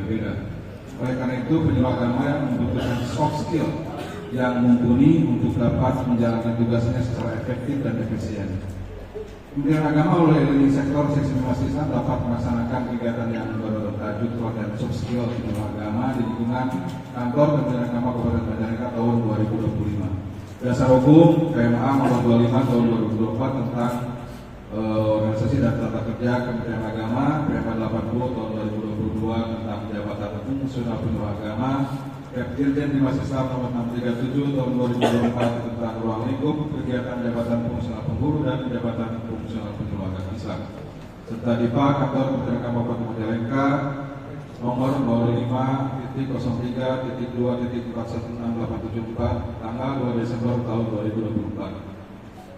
berbeda. Oleh karena itu, penyuluh agama yang membutuhkan soft skill yang mumpuni untuk dapat menjalankan tugasnya secara efektif dan efisien. Kementerian Agama oleh lini sektor seksi mahasiswa dapat melaksanakan kegiatan yang bertajuk pelatihan soft skill penyuluh agama di lingkungan kantor Kementerian Agama Kabupaten Majalengka tahun 2025. Dasar Hukum PMA Nomor 25 tahun 2024 tentang Organisasi dan Tata Kerja Kementerian Agama, PMA 80 tahun 2022 tentang jabatan fungsional penyuluh agama, Dirjen Dinas Islam Nomor 637 tahun 2024 tentang ruang lingkup kegiatan jabatan fungsional pengguru dan jabatan fungsional penyuluh agama Islam, serta DIPA Kantor Kementerian Agama Kabupaten Majalengka nomor 05.03.2.416.874 tanggal 2 Desember tahun 2024.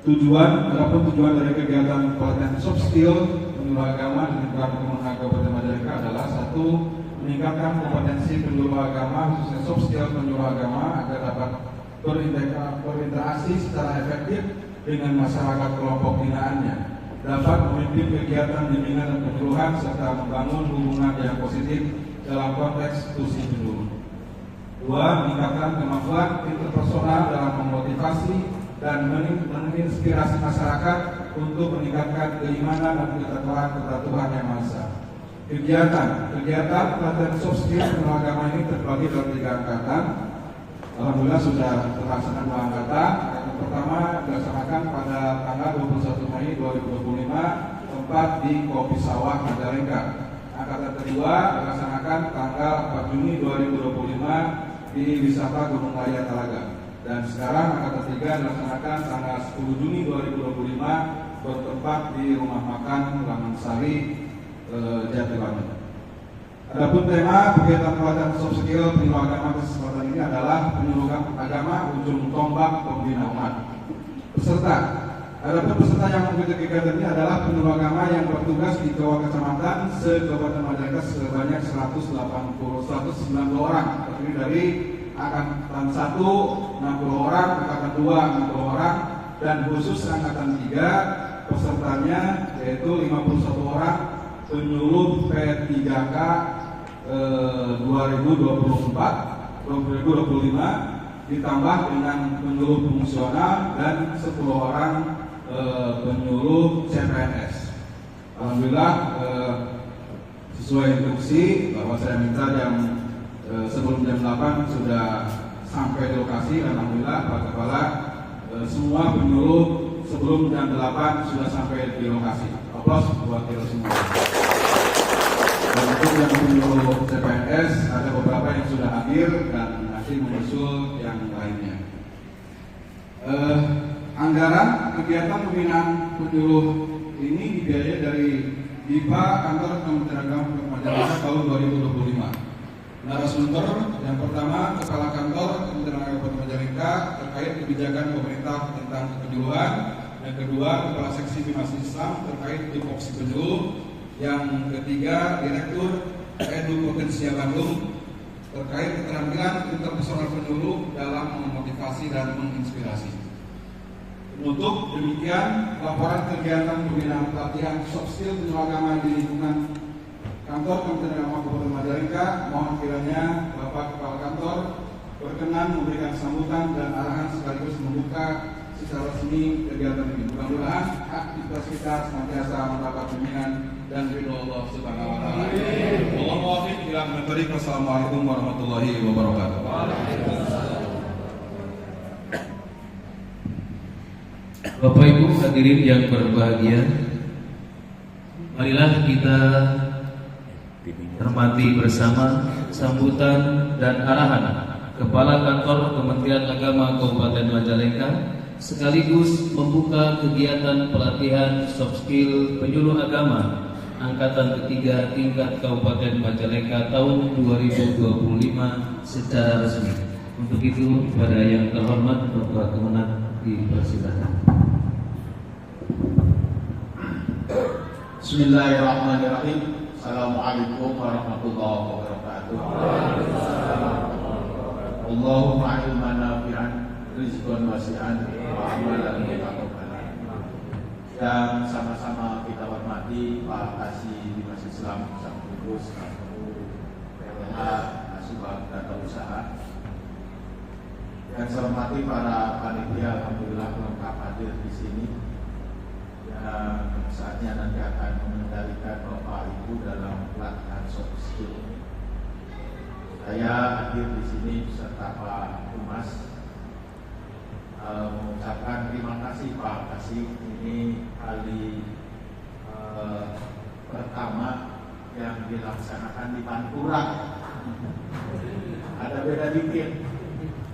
Adapun tujuan dari kegiatan pelatihan soft skill penyuluh agama di lingkungan Kementerian Kabupaten Majalengka adalah: 1. Meningkatkan kompetensi penyuluh agama khususnya soft skill penyuluh agama agar dapat berinteraksi secara efektif dengan masyarakat kelompok binaannya, dapat memimpin kegiatan bimbingan dan penyuluhan serta membangun hubungan yang positif dalam konteks institusi penyuluh. 2. Meningkatkan kemampuan interpersonal dalam memotivasi dan menginspirasi masyarakat untuk meningkatkan keimanan dan ketakwaan kepada Tuhan Yang Maha Esa. Kegiatan pelatihan soft skill penyuluh agama ini terbagi dalam 3 angkatan. Alhamdulillah sudah terlaksana 2 angkatan. Angkatan pertama dilaksanakan pada tanggal 21 Mei 2025 tempat di Kopi Sawah Majalengka. Angkatan kedua dilaksanakan tanggal 4 Juni 2025 di Wisata Gunung Raya Talaga. Dan sekarang angkatan 3 dilaksanakan tanggal 10 Juni 2025 bertempat di Rumah Makan Lamansari, Jatiwangi. Adapun tema kegiatan pelatihan soft skill penyuluh agama kesempatan ini adalah penyuluh agama ujung tombak pembina umat. Adapun peserta yang mengikuti kegiatan ini adalah penyuluh agama yang bertugas di kecamatan se-Kabupaten Majalengka sebanyak 190 orang, terdiri dari angkatan 1 60 orang, angkatan 2 60 orang, dan khusus angkatan 3 pesertanya yaitu 51 orang penyuluh P3K 2024-2025 ditambah dengan penyuluh fungsional dan 10 orang penyuluh CPNS. Alhamdulillah sesuai instruksi bahwa saya minta jam sebelum jam 8 sudah sampai di lokasi. Alhamdulillah Pak Kepala semua penyuluh sebelum jam 8 sudah sampai di lokasi. Aplaus buat kita semua. Dan untuk yang penyuluh CPNS ada beberapa yang sudah hadir dan masih menyusul yang lainnya. Anggaran kegiatan pembinaan penyuluh ini dibiayai dari DIPA Kantor Kementerian Agama Majalengka tahun 2025. Narasumber yang pertama Kepala Kantor Kementerian Agama Kabupaten Majalengka terkait kebijakan pemerintah tentang penyuluhan. Yang kedua Kepala Seksi Bimas Islam terkait tupoksi penyuluh. Yang ketiga Direktur Edu Potensia Bandung terkait keterampilan interpersonal penyuluh dalam memotivasi dan menginspirasi. Untuk demikian laporan kegiatan pembinaan pelatihan soft skill penyuluh agama di lingkungan Kantor Kementerian Agama Kabupaten Majalengka. Mohon kiranya Bapak Kepala Kantor berkenan memberikan sambutan dan arahan sekaligus membuka secara resmi kegiatan ini. Mudah-mudahan aktivitas kita senantiasa mendapat bimbingan dan ridho Allah Subhanahu wa taala. Wallahu muwaffiq ila aqwamit. Wassalamualaikum warahmatullahi wabarakatuh. Bapak Ibu hadirin yang berbahagia, marilah kita hormati bersama sambutan dan arahan Kepala Kantor Kementerian Agama Kabupaten Majalengka sekaligus membuka kegiatan pelatihan soft skill penyuluh agama angkatan ketiga tingkat Kabupaten Majalengka tahun 2025 secara resmi. Untuk itu kepada yang terhormat Bapak Kemenag dipersilakan. Bismillahirrahmanirrahim. Assalamualaikum warahmatullahi wabarakatuh. Allahumma ilman nafi'an, rizqan wasi'an, wa amalan mutaqabbalan. Dan sama-sama kita hormati Pak Kasih Dimas Islam Sang Pengurus Yang saya hormati para panitia, alhamdulillah lengkap hadir di sini. Yang saatnya nanti akan mengendalikan Bapak Ibu dalam pelatihan soft skill ini. Saya hadir di sini beserta Pak Humas, mengucapkan terima kasih Pak Kasih. Ini kali pertama yang dilaksanakan di Pantura. Ada beda dikit.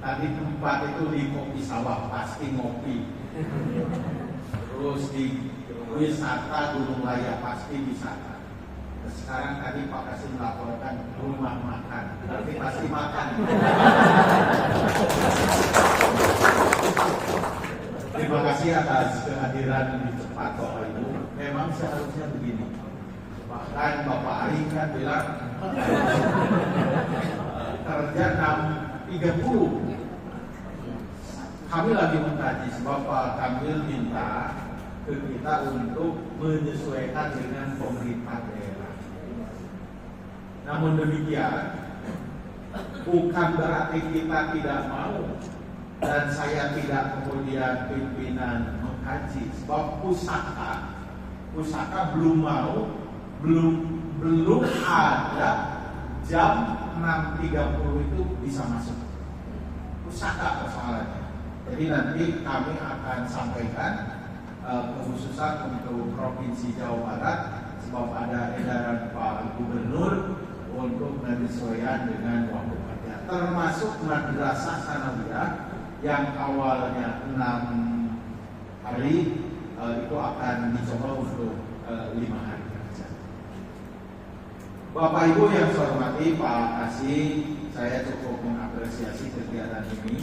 Tadi tempat itu di Kopi Sawah, pasti ngopi. Terus di wisata Gunung Laya, pasti wisata. Sekarang tadi Pak Kasih melaporkan rumah makan, tapi pasti makan. Terima kasih atas kehadiran di tempat Bapak Ibu. Memang seharusnya begini. Bahkan Bapak Ari kan bilang kerja 6.30. Kami lagi mengkaji sebab Pak Kamil minta ke kita untuk menyesuaikan dengan pemerintah daerah. Namun demikian, bukan berarti kita tidak mau dan saya tidak kemudian pimpinan mengkaji sebab pusaka belum mau, belum ada jam 6.30 itu bisa masuk. Pusaka persoalannya. Jadi nanti kami akan sampaikan kekhususan untuk Provinsi Jawa Barat sebab ada edaran Pak Gubernur untuk penyesuaian dengan waktu kerja, termasuk madrasah sanawiyah yang awalnya 6 hari itu akan dicoba untuk 5 hari kerja. Bapak Ibu yang saya hormati, Pak Kasih, saya cukup mengapresiasi kegiatan ini.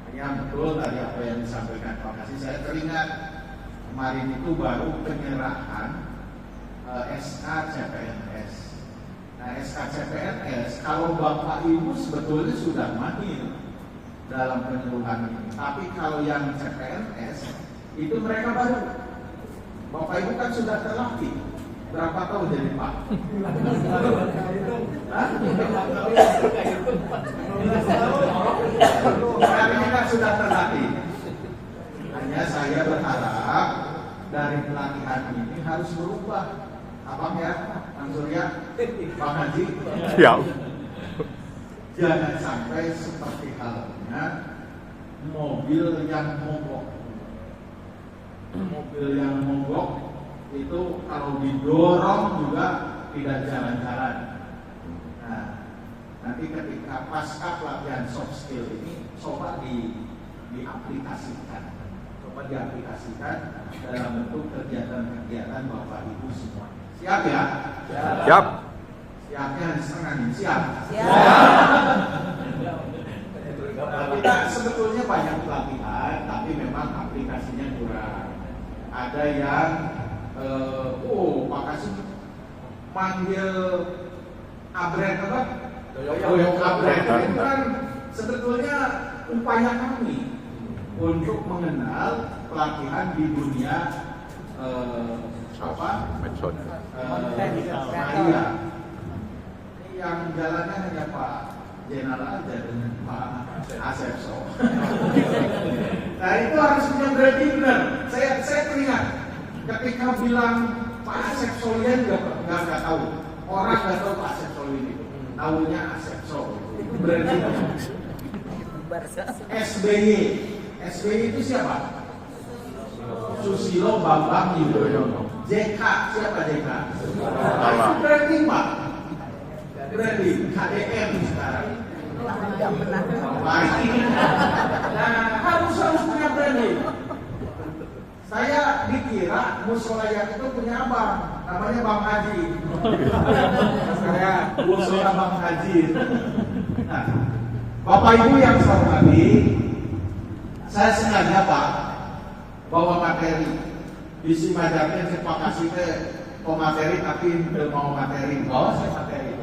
Hanya betul tadi apa yang disampaikan Pak Kasih, saya teringat kemarin itu baru penyerahan SK CPNS. Nah, SK CPNS kalau Bapak Ibu sebetulnya sudah mahir dalam penyeluruhan ini. Tapi kalau yang CPNS itu mereka baru. Bapak Ibu kan sudah terlatih. Berapa tahun jadi Pak? Berarti kan sudah terlatih. Hanya saya berharap dari pelatihan ini harus berubah. Abang ya, Bang Surya, Bang Haji. Ya. Jangan sampai seperti halnya mobil yang mogok. Mobil yang mogok itu kalau didorong juga tidak jalan-jalan. Nah, nanti ketika pasca pelatihan soft skill ini coba diaplikasikan. Coba diaplikasikan dalam bentuk kegiatan-kegiatan Bapak Ibu semua. Siap ya? Siap. Siapnya di setengah ini. Siap? Kita sebetulnya banyak pelatihan, tapi memang aplikasinya kurang. Ada yang Pak Kasih manggil abret apa? Doyok abret itu kan sebetulnya upaya kami untuk mengenal pelatihan di dunia medsos. Maya. Yang jalannya hanya Pak Jenderal aja dengan Pak Asepso. Nah itu harus punya berarti benar. Saya teringat ketika bilang Pak Asepsolian nggak tahu, orang nggak tahu Pak Asepsolian itu, tahunya Asepso. Itu berarti SBY itu siapa? Susilo Bambang Yudhoyono. JK siapa JK? Nah, itu berarti Pak. Berarti KDM sekarang. Nah, harus punya branding. Saya dikira musolaya itu punya abang, namanya Bang Haji. Saya musola Bang Haji. Nah, Bapak Ibu yang saya hormati, saya sengaja Pak bawa materi. Isi majarnya saya kasih ke pemateri tapi belum mau materi. Bawa saya materi itu.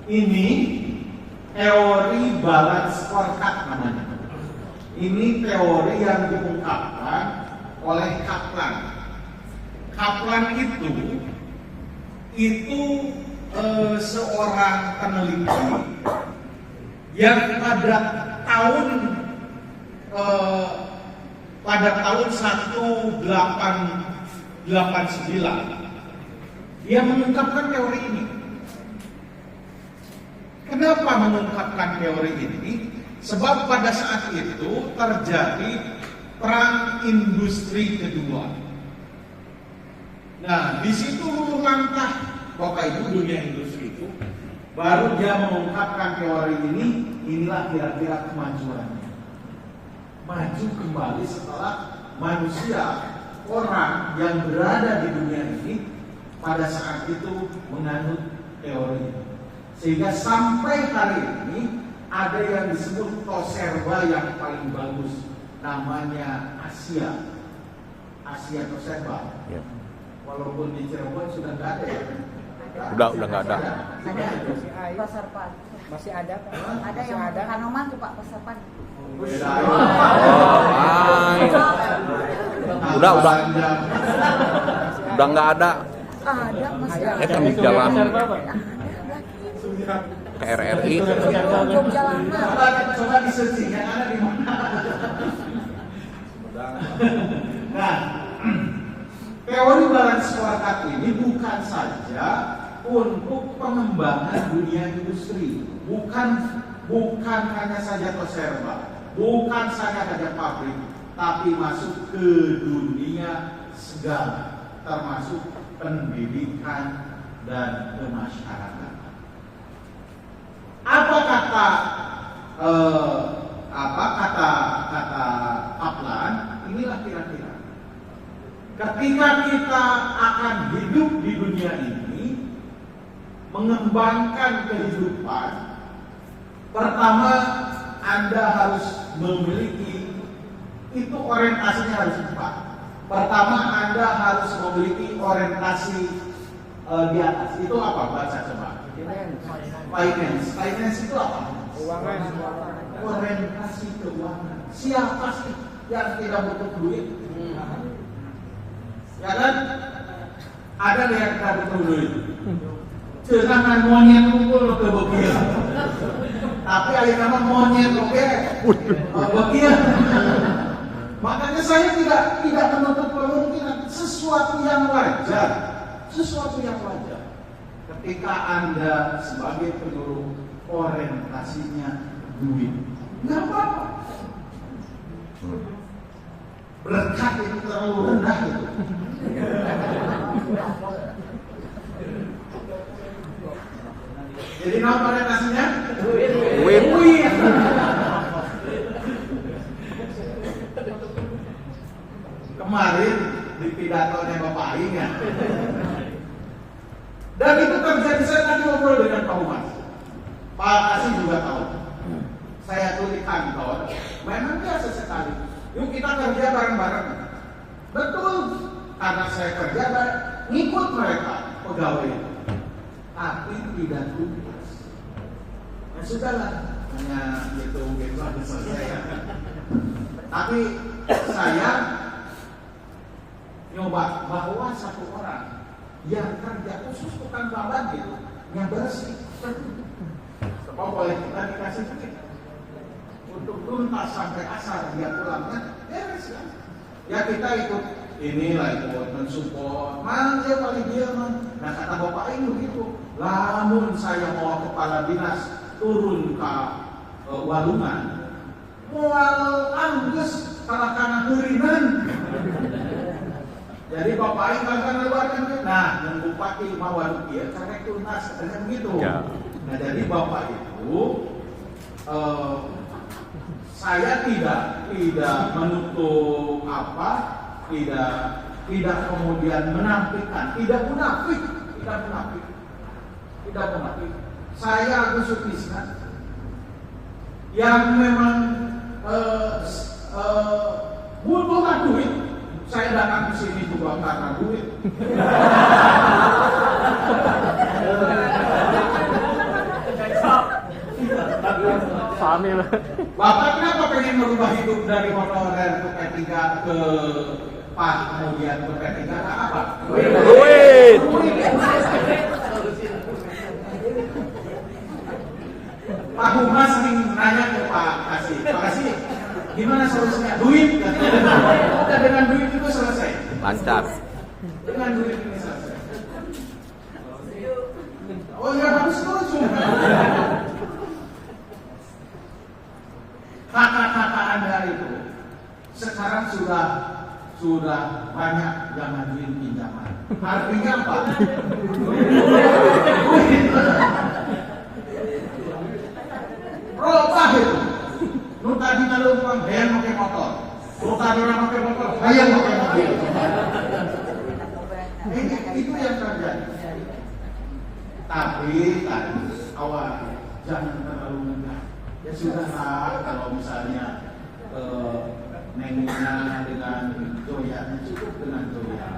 Ini teori balance scorecard namanya. Ini teori yang diungkapkan oleh Kaplan. Kaplan itu seorang peneliti yang pada tahun pada tahun 1889 dia mengungkapkan teori ini. Kenapa mengungkapkan teori ini? Sebab pada saat itu terjadi perang industri kedua. Nah, di situ langkah Bapak Ibu dunia industri itu baru dia mengungkapkan teori ini. Inilah kira-kira kemajuannya. Maju kembali setelah manusia, orang yang berada di dunia ini pada saat itu menganut teori ini. Sehingga sampai hari ini ada yang disebut Toserba yang paling bagus, namanya Asia Toserba. Ya. Walaupun di Cirebon sudah nggak ada ya. Udah nggak ada. Pasar Pagi masih ada Pak. Ada yang ada. Kanoman tuh Pak, Pasar Pagi. Beda. Udah nggak ada. Ada masih ada. Kan di jalan ke RRI. Jogja Lama. Coba di-searching yang ada di mana. Nah, teori balance scorecard ini bukan saja untuk pengembangan dunia industri, bukan hanya saja Toserba, bukan saja pabrik, tapi masuk ke dunia segala, termasuk pendidikan dan kemasyarakatan. Apa kata Kaplan? Inilah kira-kira. Ketika kita akan hidup di dunia ini, mengembangkan kehidupan, pertama Anda harus memiliki, itu orientasinya harus empat. Pertama Anda harus memiliki orientasi di atas. Itu apa? Baca coba. Finance itu apa? Orientasi keuangan. Siapa sih yang tidak butuh duit? Ya kan? Ada yang tidak butuh duit. Jangan monyet kumpul ke begian. Tapi alih nama monyet oke. Begian. Makanya saya tidak menutup kemungkinan sesuatu yang wajar. Ketika Anda sebagai penyuluh orientasinya duit, nggak apa-apa. Berkat itu terlalu rendah itu. Jadi nama orientasinya duit. Kemarin di pidatonya Bapak Aing ya. Dan itu terjadi, saya tadi ngobrol dengan Pak Umas. Pak Kasih juga tahu. Saya tuh di kantor, memang biasa sekali. Yuk kita kerja bareng-bareng. Betul, karena saya kerja ngikut mereka pegawai. Tapi tidak tuntas. Ya sudahlah, hanya gitu aja selesai ya. Tapi saya nyoba bahwa satu orang yang kerja khusus tukang babat gitu, yang bersih, sebab boleh kita dikasih duit untuk tuntas sampai asar dia pulangnya, beres kan? Ya kita ikut inilah ikut mensupport, mana dia paling dia man. Nah kata Bapak ini begitu, lamun saya mau kepala dinas turun ke Walungan, mual anggus kalah karena turinan. Jadi Bapak Aing akan lebarkan ke, nah yang bupati Mawaru dia karena tuntas katanya begitu. Ya. Nah jadi Bapak itu saya tidak menutup apa, tidak kemudian menampilkan, tidak munafik. Saya Agus Sutisna yang memang butuh duit. Saya datang ke sini juga karena duit. Bapak kenapa pengen merubah hidup dari honorer ke P3 ke PAS kemudian ke P3 apa? Duit. Pak Humas sering nanya ke Pak Pak Kasih, gimana solusinya? Duit, udah dengan duit itu selesai. Lancar. Dengan duit ini selesai. Oh ya harus setuju. Kakak-kakak Anda itu sekarang sudah banyak yang ngajuin pinjaman. Artinya apa? Robah itu. Lu tadi kalau uang hayang pakai motor. Lu tadi orang pakai motor, hayang pakai mobil. Itu yang terjadi. Tapi tadi awal jangan terlalu mudah. Ya sudahlah kalau misalnya nengnya dengan joyanya cukup dengan joya.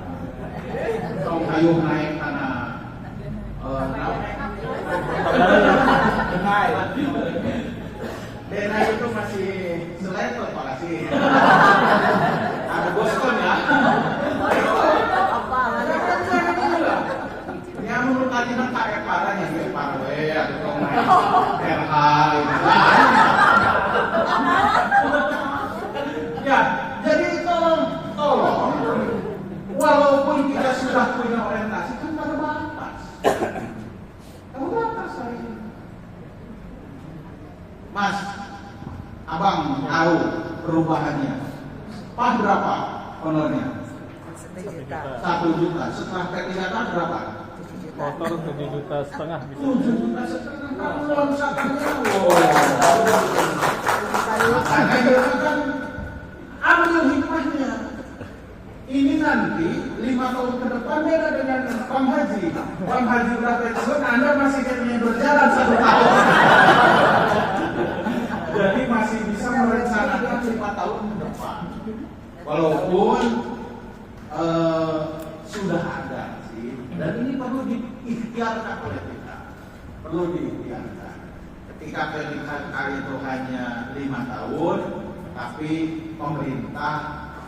Kalau kayu naik karena Dena itu masih selevel Pak Kasih. Ada Boston ya. Yang menurut tadi kan kayak parahnya gitu parwe atau naik RH gitu. Ya, jadi tolong walaupun kita sudah punya orientasi kan terbatas. Terbatas hari ini. Mas, abang tahu perubahannya. Pak berapa honornya? 1 juta. Setelah P3K berapa? Motor 7,5 juta bisa. 7,5 juta. Kamu loncakannya. Makanya dia kan ambil hikmahnya. Ini nanti 5 tahun ke depan beda dengan Bang Haji. Bang Haji udah pensiun, Anda masih ingin berjalan 1 tahun. Jadi masih bisa merencanakan 5 tahun ke depan. Walaupun sudah ada sih. Dan ini perlu diikhtiarkan oleh kita. Perlu diikhtiarkan. Ketika PDKK itu hanya 5 tahun, tapi pemerintah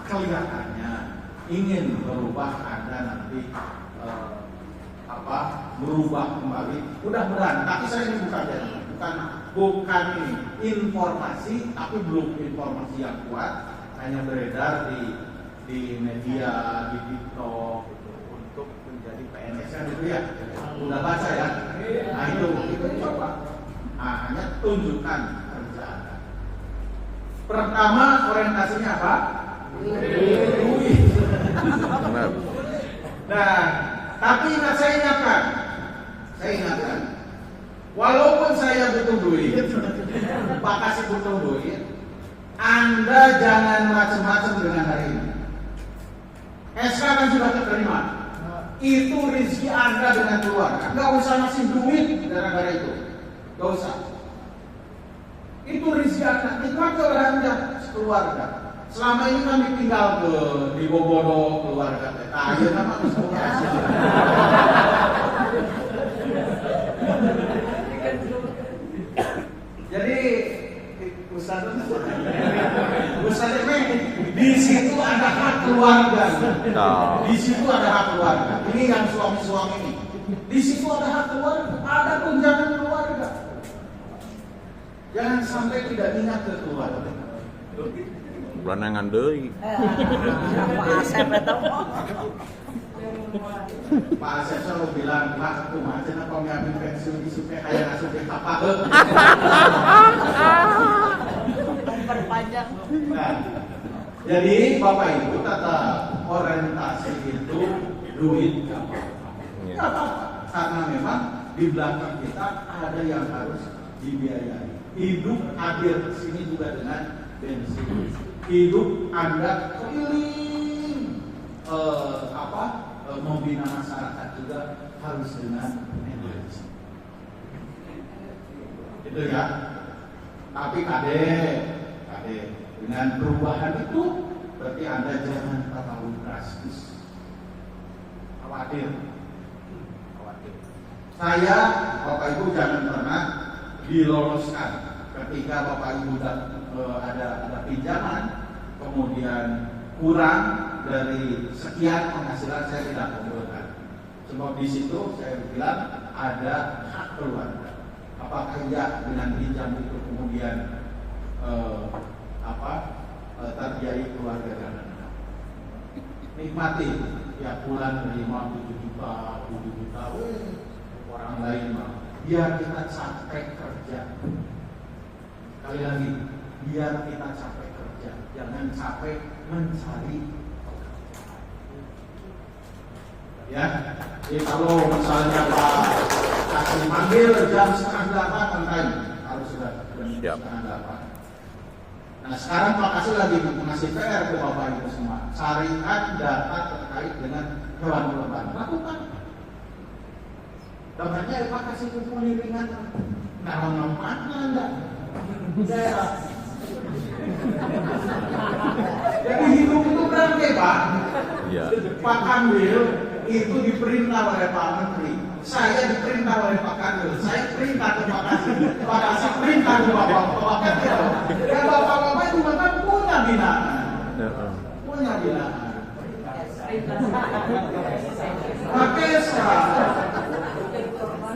kelihatannya ingin berubah, ada nanti berubah kembali. Mudah-mudahan. Tapi saya ini bukan ini informasi, tapi belum informasi yang kuat, hanya beredar di media, di TikTok gitu, untuk menjadi PNS kan itu ya. Udah baca ya? Nah itu coba. Nah, hanya tunjukkan kerjaan. Pertama orientasinya apa? Duit. Benar. Nah, tapi saya ingatkan, walaupun saya butuh duit, Pak Kasih butuh duit, Anda jangan macam-macam dengan hari ini. SK kan sudah keterima, itu rezeki Anda dengan keluarga. Nggak usah ngasih duit gara-gara itu, nggak usah. Itu rezeki Anda, nikmati oleh Anda keluarga. Selama ini kami tinggal di Bobodo keluarga kita. Ayo nama Jadi Ustaz ini di situ ada hak keluarga. Di situ ada hak keluarga. Ini yang suami-suami ini. Di situ ada hak keluarga, ada tunjangan keluarga. Jangan sampai tidak ingat ke keluarga. Beranangan deui. Pak Asep itu. Pak Asep selalu bilang, Pak, tuh macam apa ngambil pensiun isuke kayak ngasuke apa? Memperpanjang. Nah, jadi Bapak Ibu kata orientasi itu duit nggak apa-apa. Karena memang di belakang kita ada yang harus dibiayai. Hidup hadir ke sini juga dengan bensin. Hidup Anda keliling membina masyarakat juga harus dengan energi. Itu ya. Tapi kade dengan perubahan itu berarti Anda jangan terlalu drastis. Khawatir. Saya, Bapak Ibu jangan pernah diloloskan ketika Bapak Ibu ada pinjaman, kemudian kurang dari sekian penghasilan, saya tidak kumpulkan. Sebab di situ saya bilang ada hak keluarga. Apakah iya dengan pinjam itu kemudian terjadi keluarga dan anak. Nikmati tiap bulan menerima 7 juta, orang lain mah. Biar kita capek kerja. Sekali lagi, biar kita capek kerja, jangan capek mencari pekerjaan. Ya, jadi kalau misalnya Pak kasih manggil jam 7:30 kan harus sudah jam 7:30. Nah sekarang Pak Kasih lagi mengasih PR ke Bapak Ibu semua, carikan data terkait dengan hewan kurban. Lakukan. Makanya Pak Kasih kumpul ringan, nah mana enggak? Daerah. Jadi hidup itu berarti Pak. Iya. Pak Kamil itu diperintah oleh Pak Menteri. Saya diperintah oleh Pak Kamil. Saya perintah ke Pak Kasih. Pak Kasih perintah ke Bapak Kamil. Dan bapak-bapak itu memang punya binaan. Punya binaan. Kesra.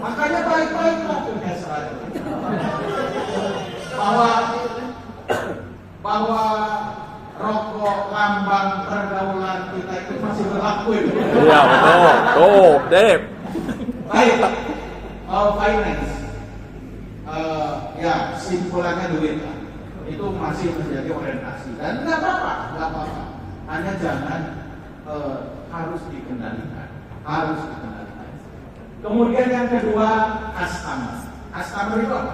Makanya baik-baiklah ke Kesra itu. Bahwa rokok lambang pergaulan kita itu masih berlaku itu. Iya betul. Tuh, Dep. Baik, finance, ya simpulannya duit lah. Itu masih menjadi orientasi dan nggak apa-apa. Hanya jangan harus dikendalikan. Kemudian yang kedua, customer itu apa?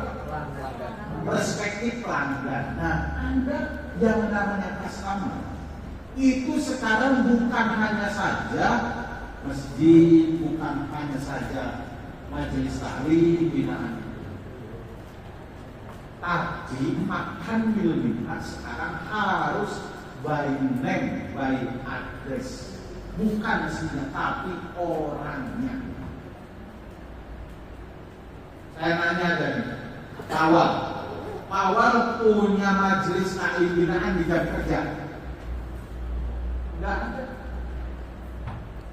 Perspektif pelanggan. Nah, Anda yang namanya customer itu sekarang bukan hanya saja masjid, bukan hanya saja majelis taklim binaan, tapi makan binaan sekarang harus by name, by address, bukan isinya tapi orangnya. Saya nanya dari Awal punya majelis taklim binaan di jam kerja? Enggak ada.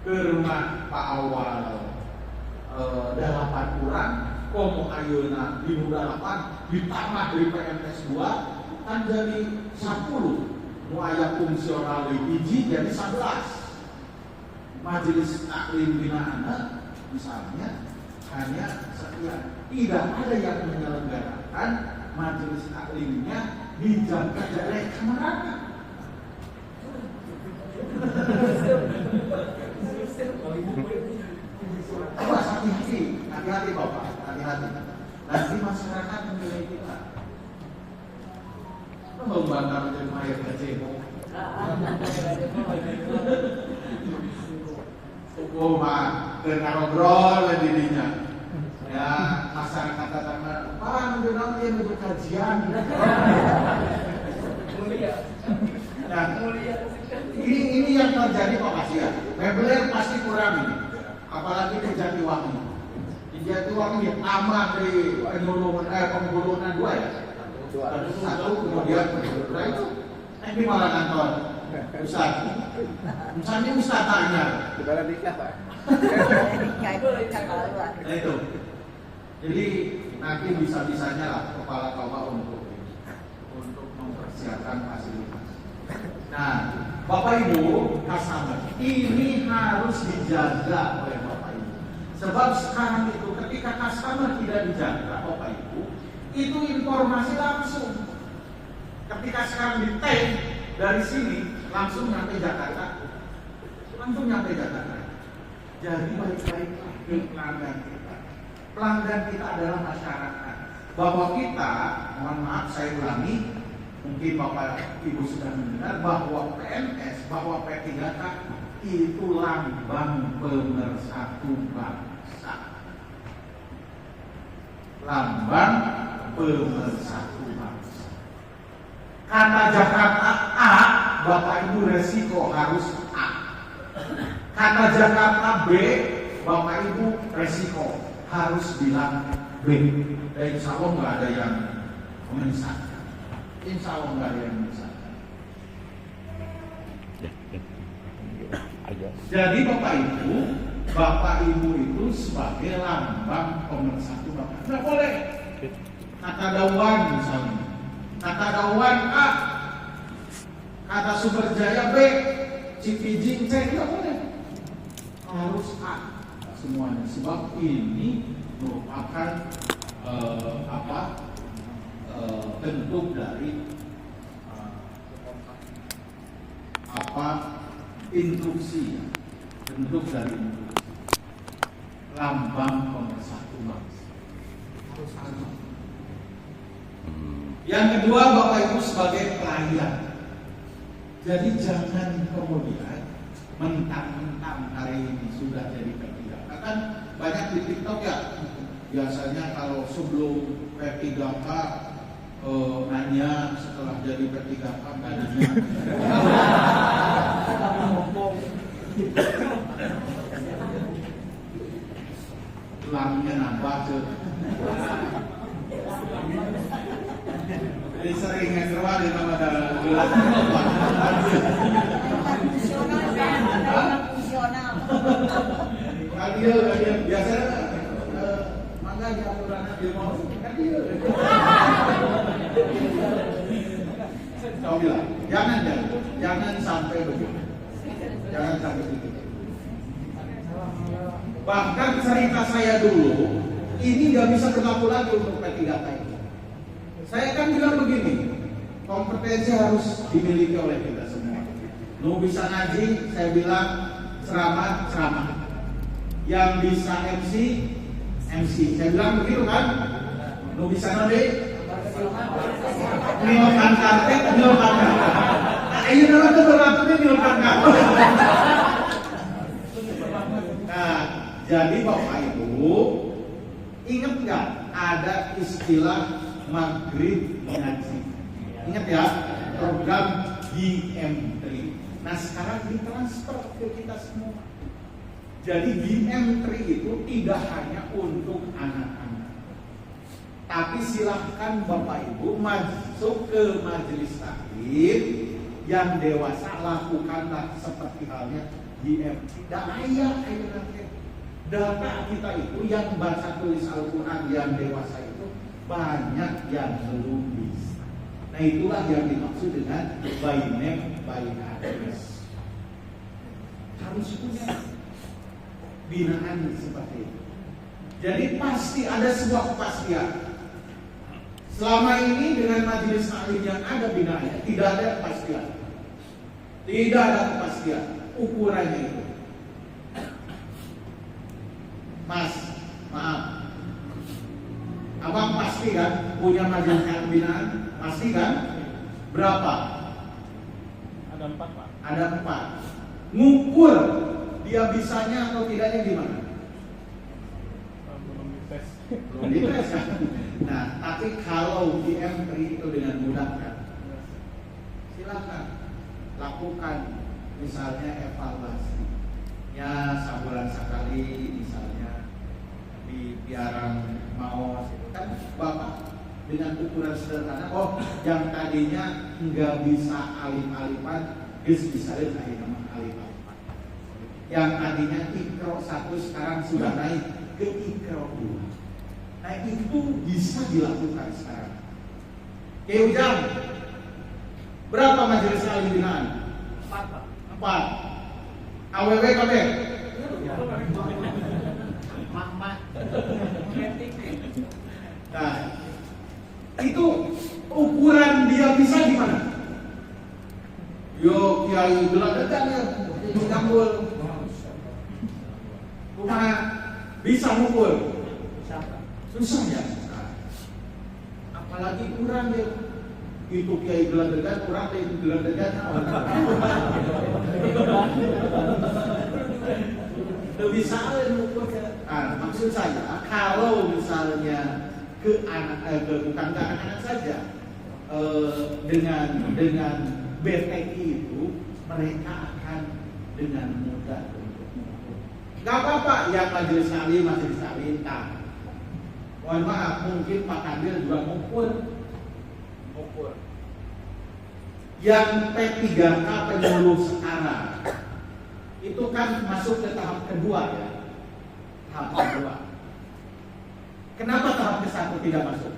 Ke rumah Pak Awal 8 orang, komo ayeuna 58 ditambah dari PNS 2 kan jadi 10. Nu aya fungsional hiji jadi 11. Majelis taklim binaan misalnya hanya sekian. Tidak ada yang menyelenggarakan majelis taklimnya di jam kerja mereka. Awas hati-hati Bapak, hati-hati. Nanti masyarakat menilai kita. Membakar dari mayat kecil. Mah dengan ngobrol dirinya. Ya masyarakat datang, Pak, udah dia mau kajian. Nah, ini yang terjadi Pak Kasih ya. Mebeler pasti kurang ini. Apalagi di Jatiwangi. Di Jatiwangi tambah dari penggulungan 2 ya. Satu kemudian kedua itu di malah kantor Ustaz. Misalnya Ustaz tanya. Nah itu. Jadi nanti bisa-bisanya lah kepala kawa untuk mempersiapkan fasilitas. Nah, Bapak Ibu, customer ini harus dijaga oleh Bapak Ibu. Sebab sekarang itu ketika customer tidak dijaga Bapak Ibu, itu informasi langsung. Ketika sekarang di tag dari sini langsung nyampe Jakarta. Jadi baik-baiklah pelanggan kita. Pelanggan kita adalah masyarakat. Bahwa kita, mohon maaf saya ulangi, mungkin Bapak Ibu sudah mendengar bahwa PNS, bahwa P3K itu lambang pemersatu bangsa. Lambang pemersatu bangsa. Kata Jakarta A, Bapak Ibu resiko harus A. Kata Jakarta B, Bapak Ibu resiko harus bilang B. Dan insya Allah nggak ada yang menyesatkan. Insya Allah nggak ada yang menyesatkan. Jadi Bapak Ibu itu sebagai lambang pemersatu bangsa. Nggak boleh kata Dawan misalnya, Kata Dawan A, kata Sumber Jaya B, Cipijing C, tidak boleh. Harus A semuanya. Sebab ini merupakan bentuk dari instruksi, bentuk dari instruksi lambang pemersatu bangsa harus sama. Yang kedua, Bapak Ibu sebagai pelayan, jadi jangan kemudian mentang-mentang hari ini sudah jadi P3K. Kan banyak di TikTok ya, biasanya kalau sebelum P3K nanya setelah jadi P3K gajinya tulangnya nambah tuh. Jadi sering ngekerwa di nama gelas Kadio biasanya mangga di aturannya dia mau kadio. Saya bilang jangan sampai begitu. Jangan sampai begitu. Bahkan cerita saya dulu ini nggak bisa berlaku lagi untuk P3K ini. Saya kan bilang begini, kompetensi harus dimiliki oleh kita semua. Nu bisa ngaji, saya bilang ceramah. Yang bisa MC. Saya bilang begitu kan? Nu bisa nanti nilkan karpet. Nah, ayo dulu tuh berlakunya nilkan karpet. Nah, jadi Bapak Ibu ingat nggak ada istilah maghrib ngaji? Ingat ya, program GM3. Nah sekarang ditransfer ke kita semua. Jadi GM3 itu tidak hanya untuk anak-anak, tapi silahkan Bapak Ibu masuk ke majelis taklim yang dewasa, lakukanlah seperti halnya GM3. Data kita itu yang baca tulis Al-Quran yang dewasa itu banyak yang belum bisa. Nah itulah yang dimaksud dengan by name, by address. Harus punya binaan seperti itu. Jadi pasti ada sebuah kepastian. Selama ini dengan majelis taklim yang ada binaannya tidak ada kepastian. Tidak ada kepastian ukurannya itu. Mas, maaf. Abang pasti kan punya majelis binaan? Pasti kan? Berapa? Ada 4, Pak. Ada 4. Ngukur dia bisanya atau tidaknya gimana? Belum dites. Belum dites kan? Nah, tapi kalau GM3 itu dengan mudah kan? Silakan lakukan misalnya evaluasi. Ya, sebulan sekali misalnya di biaran mau kan Bapak dengan ukuran sederhana, oh yang tadinya nggak bisa alif-alifan, bisa akhirnya alif-alifan. Yang tadinya ikro 1 sekarang sudah naik ke ikro 2. Nah itu bisa dilakukan sekarang. Ujang, berapa majelis alim binaan? 4. AWW KB? Nah, itu ukuran dia bisa gimana? Yo kiai geladekan ya, menggambul. Rumah bisa mukul. Susah ya. Apalagi kurang ya. Itu kiai geladekan, kurang itu geladekan. Lebih salah mukul. Nah, maksud saya kalau misalnya bukan ke anak-anak saja, dengan BTI itu mereka akan dengan mudah untuk mengukur. Gak apa-apa yang majelis taklim tak. Mohon maaf, mungkin Pak Kadir juga mengukur. Yang P3K penyuluh sekarang itu kan masuk ke tahap kedua ya. Tahap kedua. Kenapa tahap ke-1 tidak masuk?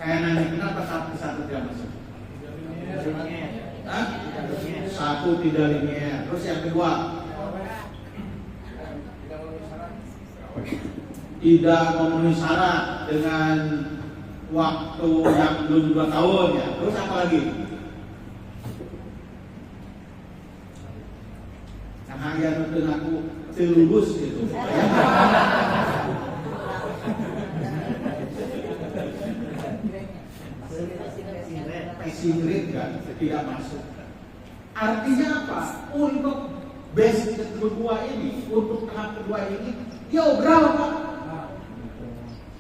Saya nanya kenapa satu tidak masuk? Hah? Satu tidak linear. Terus yang kedua, tidak memenuhi syarat dengan waktu yang belum 2 tahun ya. Terus apa lagi? Karena yang untuk aku lulus gitu. Passing rate kan tidak masuk. Artinya apa? Untuk base kedua ini, untuk tahap kedua ini, dia obral Pak.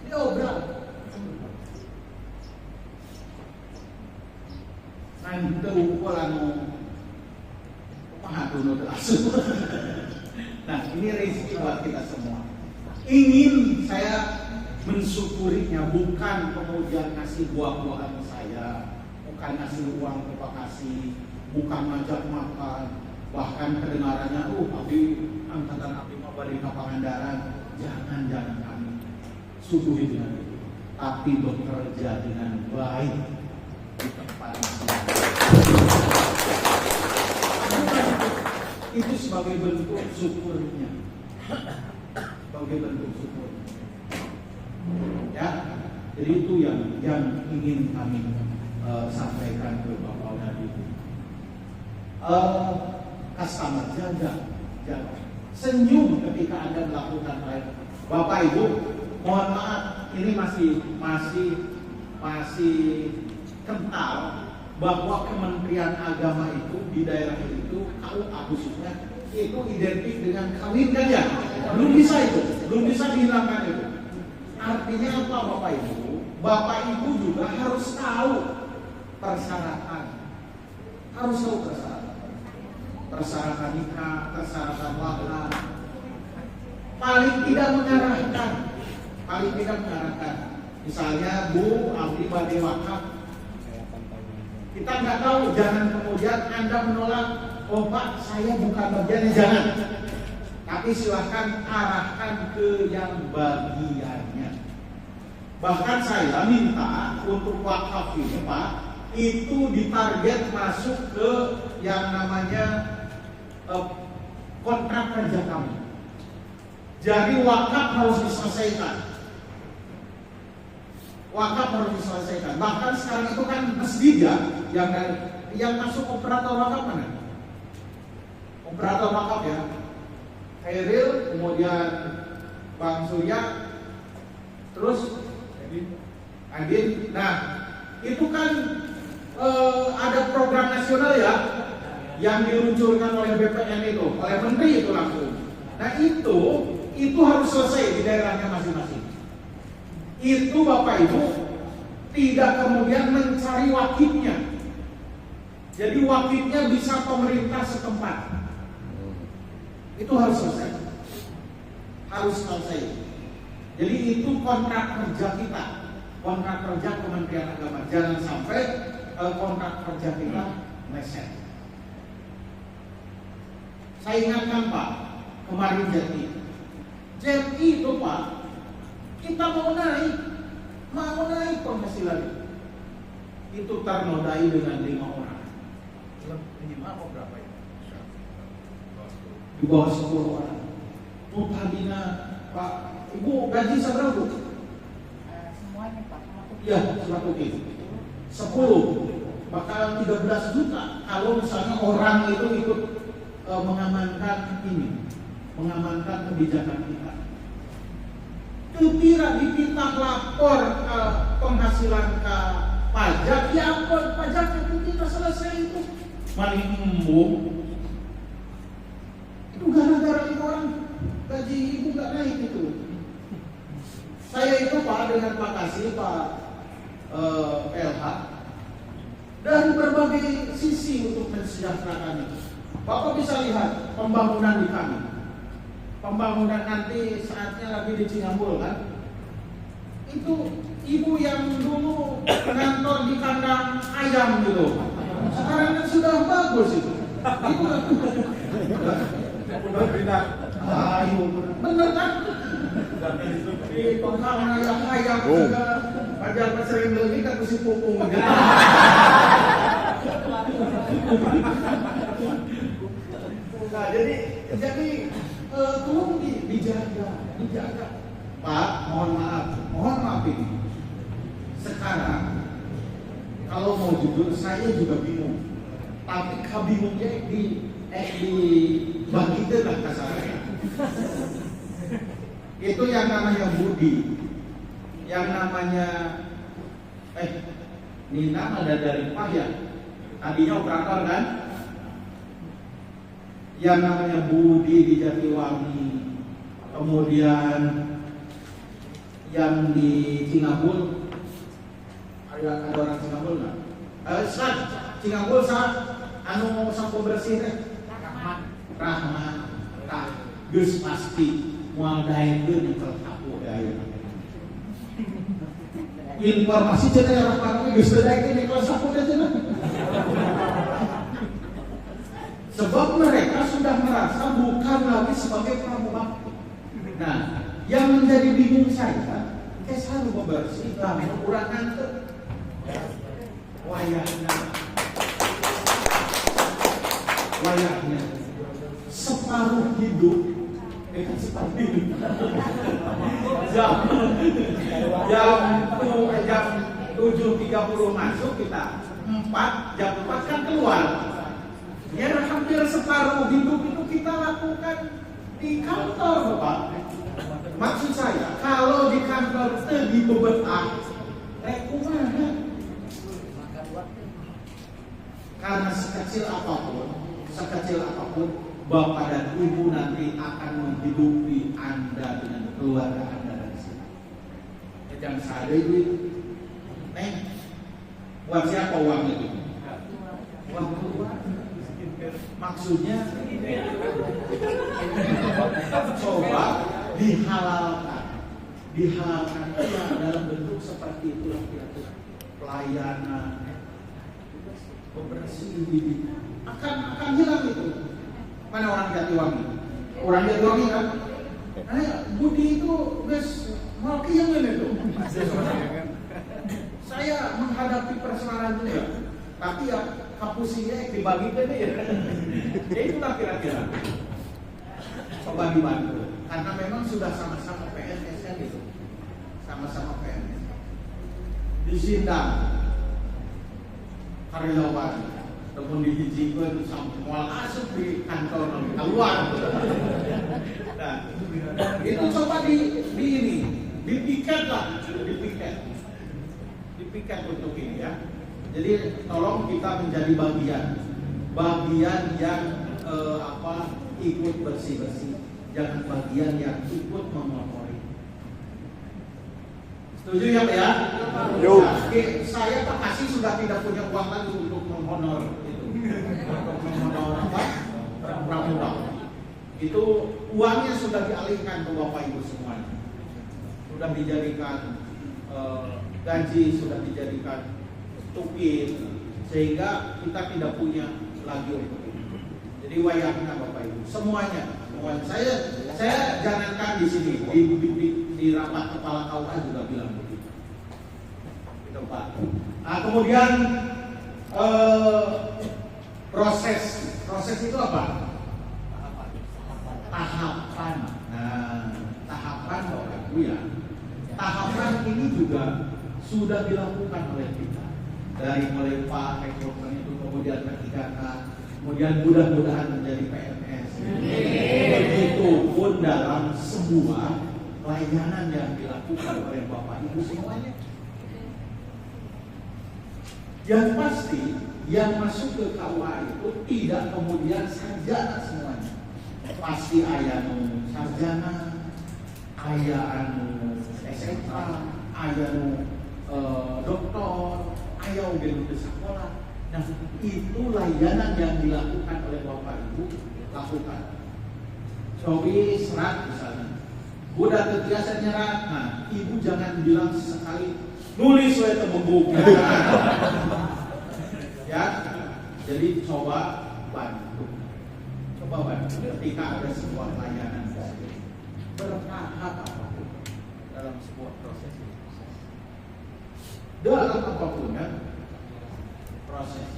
Dia obral. Nanti ukuranu mahatuno terasuk. Nah ini rezeki buat kita semua. Ingin saya mensyukurinya, bukan kemudian ngasih buah-buahan saya, bukan ngasih uang ke Pak Kasih, bukan ngajak makan, bahkan kedengarannya, Abi angkatan Abi mau balik ke Pangandaran. Jangan kami suguhi dengan itu, tapi bekerja dengan baik di tempat itu sebagai bentuk syukurnya, sebagai bentuk syukur. Ya, jadi itu yang ingin kami sampaikan ke Bapak dan Ibu. Customer jaga. Senyum ketika Anda melakukan hal. Bapak Ibu, mohon maaf, ini masih kental bahwa Kementerian Agama itu di daerah itu, KUA khususnya, itu identik dengan kawin kan ya? Belum bisa dihilangkan itu. Artinya apa Bapak Ibu? Bapak Ibu juga harus tahu persyaratan. Persyaratan nikah, persyaratan wakaf. Paling tidak mengarahkan. Misalnya Bu, Abdi Bade wakaf. Kita nggak tahu, jangan kemudian Anda menolak. Oh Pak, saya bukan bagiannya, jangan. Tapi silahkan arahkan ke yang bagiannya. Bahkan saya minta untuk wakaf ini Pak, itu ditarget masuk ke yang namanya kontrak kerja kami. Jadi wakaf harus diselesaikan. Bahkan sekarang itu kan masjid ya, yang masuk operator wakaf mana? Operator wakaf ya. Khairil, kemudian Bang Surya, terus Adin. Nah, itu kan ada program nasional ya yang diluncurkan oleh BPN itu, oleh Menteri itu langsung. Nah itu harus selesai di daerahnya masing-masing. Itu Bapak Ibu tidak kemudian mencari wakilnya. Jadi wakilnya bisa pemerintah setempat. Itu harus selesai. Jadi itu kontrak kerja kita, kontrak kerja Kementerian Agama. Jangan sampai kontrak kerja kita meleset. Saya ingatkan Pak, kemarin JET itu Pak, kita mau naik penghasilan itu ternodai dengan 5 orang. Minimal berapa itu? Di bawah 10 orang. Tadinya Pak, Ibu gaji seberapa Bu? Semuanya Pak. Iya, 10. Bakal 13 juta kalau misalnya orang itu ikut mengamankan kebijakan kita. Kira dipinta lapor penghasilan ke pajak, ya ampun, pajak itu kita selesai itu. Mari embung. Itu gara-gara orang gaji Ibu nggak naik itu. Saya itu Pak dengan Pak Kasih, Pak PLH, dari berbagai sisi untuk mensejahterakan itu. Bapak bisa lihat pembangunan di kami. Pembangunan nanti saatnya lagi di Cingambul kan. Itu ibu yang dulu kantor di kandang ayam gitu. Sekarang kan sudah bagus itu. Ibu bener kan? Di pembangunan ayam juga Kerja sering lebih kan mesti pupung. Nah, jadi tolong dijaga. Pak, mohon maaf ini. Sekarang kalau mau jujur saya juga bingung. Tapi kabingungnya dibagikan lah kasarnya. Itu yang namanya budi, yang namanya Nina ada dari Pak ya. Tadinya operator kan. Yang namanya budi di Jatiwangi, kemudian yang di Cingabul, ada orang Cingabul nggak? Cingabul anu sapu bersih teh Rahmat, geus pasti moal daekeun yang sapu daya. Informasi cenah Rahmat geus daekeun yang sapu teh cenah. Sebab mereka sudah merasa bukan lagi sebagai pramugari. Nah, yang menjadi bingung saya, selalu bebersih, kurang ngantuk. Wayahnya separuh hidup seperti ini. Jam 7.30 masuk kita, 4 kan keluar. Ya hampir separuh hidup itu kita lakukan di kantor, Bapak. Maksud saya, kalau di kantor itu dibebetah, kumaha? Karena sekecil apapun, Bapak dan Ibu nanti akan menghidupi Anda dengan keluarga Anda dari sini. Jangan sadar duit, buat siapa uang itu? Uang keluarga. Maksudnya coba dihalalkan ya, dalam bentuk seperti itulah kira-kira pelayanan, pembersih akan hilang itu. Mana orang Jatiwangi? Orang Jatiwangi kan? Budi itu guys mau yang itu. Saya menghadapi persoalan juga, tapi ya kapusinya dibagikan ya. Ya itulah kira-kira. Coba dibantu. Karena memang sudah sama-sama PNS kan gitu. Sama-sama PNS. Disindang karyawan, ataupun dihijikan sampai asup di kantor keluar. Nah, itu coba dipiket lah, dipiket untuk ini ya. Jadi tolong kita menjadi bagian yang ikut bersih-bersih, jangan bagian yang ikut memotori. Setuju ya Pak ya? Yo. Saya Pak Kasih sudah tidak punya uang lagi untuk menghonor itu, untuk menghonor pramugari. Itu uangnya sudah dialihkan ke Bapak Ibu semuanya, sudah dijadikan gaji, sudah dijadikan tukir, sehingga kita tidak punya lagi untuk itu. Jadi wayahnya Bapak Ibu semuanya. Saya jangankan di sini, di rapat kepala KUA juga bilang begitu. Itu Pak. Nah, kemudian proses itu apa? Tahapan. Nah, tahapan Bapak Ibu ya. Tahapan ini juga sudah dilakukan oleh kita. Dari mulai Pak rekrutmen itu, kemudian P3K, kemudian mudah-mudahan menjadi PNS. Begitupun dalam sebuah layanan yang dilakukan oleh Bapak Ibu semuanya. Yang pasti yang masuk ke KUA itu tidak kemudian sarjana semuanya. Pasti aya nu sarjana, aya anu SMA, aya nu doktor, aya oge nu teu sakolah. Nah, itu layanan yang dilakukan oleh Bapak Ibu lakukan. Cobi serat misalnya, udah terbiasa nyerat. Nah, Ibu jangan bilang sekali nulis wae teu membuka. Ya, jadi coba bantu ketika ada sebuah layanan bertahap apapun dalam sebuah proses ini. dalam apapun kan proses.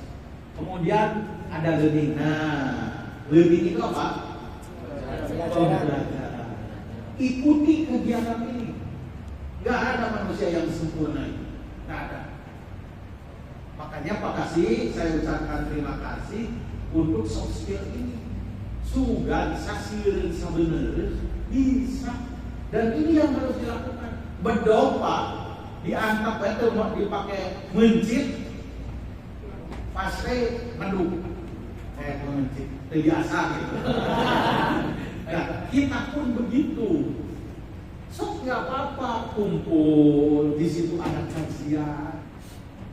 Kemudian ada learning. Nah, learning itu apa? Pembelajaran. Ikuti kegiatan ini. Gak ada manusia yang sempurna. Gak ada. Makanya Pak Kasih, saya ucapkan terima kasih untuk soft skill ini. Sugan sasirin sebenarnya bisa. Dan ini yang harus dilakukan. Bedog Pak, diangkat itu mau dipakai mencit, pasti menduk. Mencit, terbiasa gitu. Nah, kita pun begitu. Sok nggak apa-apa kumpul di situ ada kajian.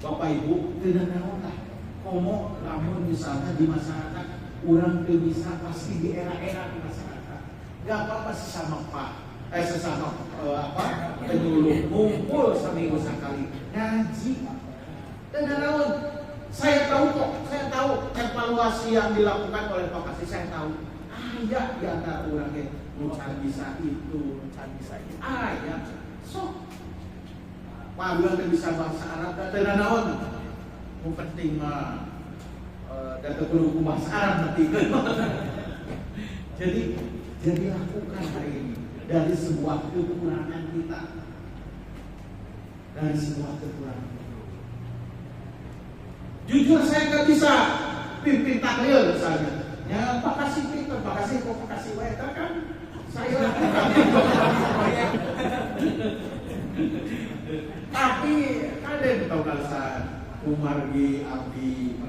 Bapak Ibu tidak naon lah. Komo namun misalnya di masyarakat orang tuh bisa pasti di era-era di masyarakat. Gak apa-apa sesama penyuluh ngumpul seminggu sekali ngaji. Tidak naon. Saya tahu evaluasi yang dilakukan oleh Pak Kasih saya tahu. Ada di antara orang yang can bisa itu, can bisa itu. Ya. So, Pak bisa bahasa Arab dan tidak naon. Yang penting mah data perlu bahasa Arab nanti. Jadi lakukan hari ini dari sebuah kekurangan kita. Dari sebuah kekurangan. Jujur saya nggak bisa pimpin tahlil misalnya. Ya Pak Kasih pintar, Pak Kasih waiter kan. Saya lakukan. Tapi kalian tahu alasan Umargi Abdi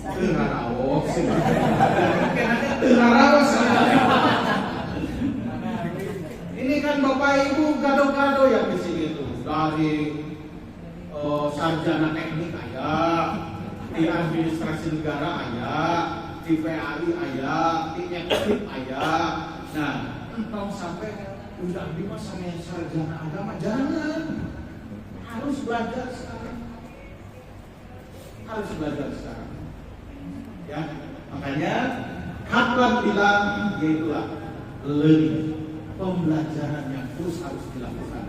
Terarawas. Mungkin ada Terarawas. Ini kan Bapak Ibu gado-gado yang di sini tuh dari sarjana teknik ayah, di administrasi negara ayah, di PAI ayah, di ekspor ayah. Nah, entah sampai udah bima sama yang sarjana agama jangan. Harus belajar sekarang. Ya, makanya Kaplan bilang yaitulah learning, pembelajaran yang terus harus dilakukan.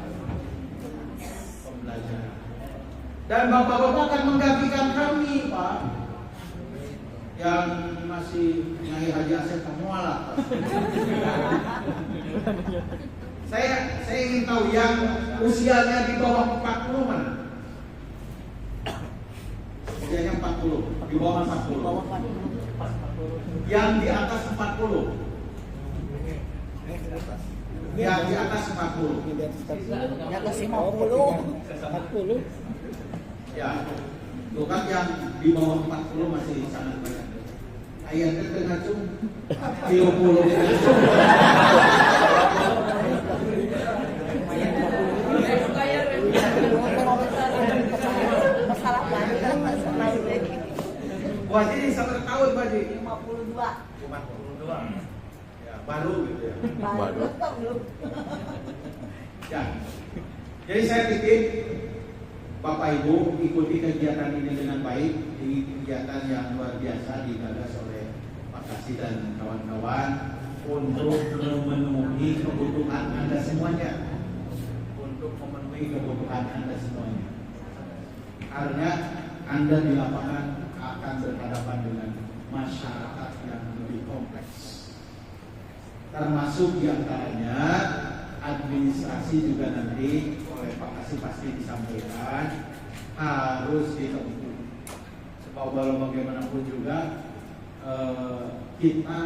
Pembelajaran. Dan bapak-bapak akan menggantikan kami, Pak, yang masih Nyai Haji Asep Kamuala. Saya ingin tahu yang usianya di bawah 40 mana? Usianya 40, di bawah 40. Yang di atas 40. Yang di atas 40. Di atas 50. Ya, itu kan yang di bawah 40 masih sangat banyak. Ayatnya tengah cum 30. Wajib sampai tahun wajib 52. Ya, baru gitu ya. Baru. Ya. Jadi saya titip Bapak Ibu ikuti kegiatan ini dengan baik. Ini kegiatan yang luar biasa digagas oleh Pak Kasih dan kawan-kawan untuk memenuhi kebutuhan Anda semuanya. Untuk memenuhi kebutuhan Anda semuanya. Karena Anda di lapangan akan berhadapan dengan masyarakat yang lebih kompleks. Termasuk diantaranya administrasi juga nanti oleh Pak Kasih pasti disampaikan harus ditempuh. Sebab walau bagaimanapun juga kita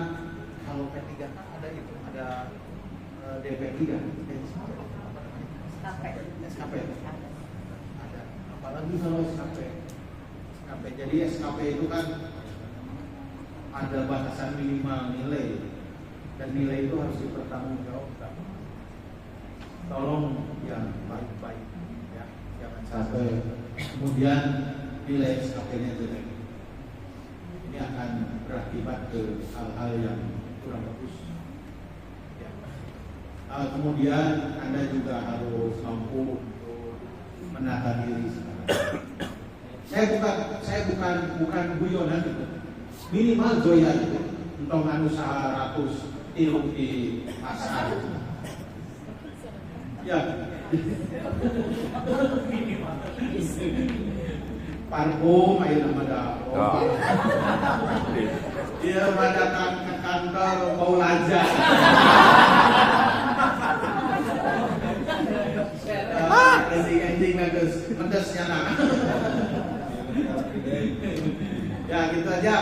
kalau P3K ada itu ada DP3 SKP ada, apalagi kalau SKP. Jadi SKP itu kan ada batasan minimal nilai dan nilai itu harus dipertanggungjawabkan. Tolong yang baik-baik ya, jangan sampai kemudian nilai SKP-nya jelek. Ini akan berakibat ke hal-hal yang kurang bagus. Ya. Kemudian Anda juga harus mampu untuk menata diri sekarang. Saya bukan guyonan gitu. Minimal joya itu untuk usaha 100 tilu di pasar. Ya, Parfum ayo nama dah. Oh. Dia datang ke kantor bau laja. Ending bagus, pedasnya nak. Ya gitu aja.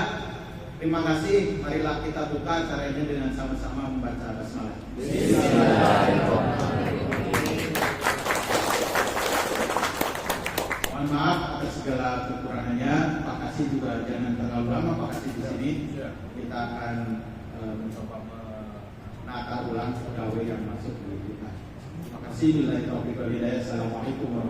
Terima kasih. Marilah kita buka caranya dengan sama-sama membaca basmalah. Mohon maaf atas segala kekurangannya. Pak Kasih juga jangan terlalu lama Pak Kasih di sini. Kita akan mencoba menata ulang pegawai yang masuk di kita. Terima kasih. Assalamualaikum warahmatullahi wabarakatuh.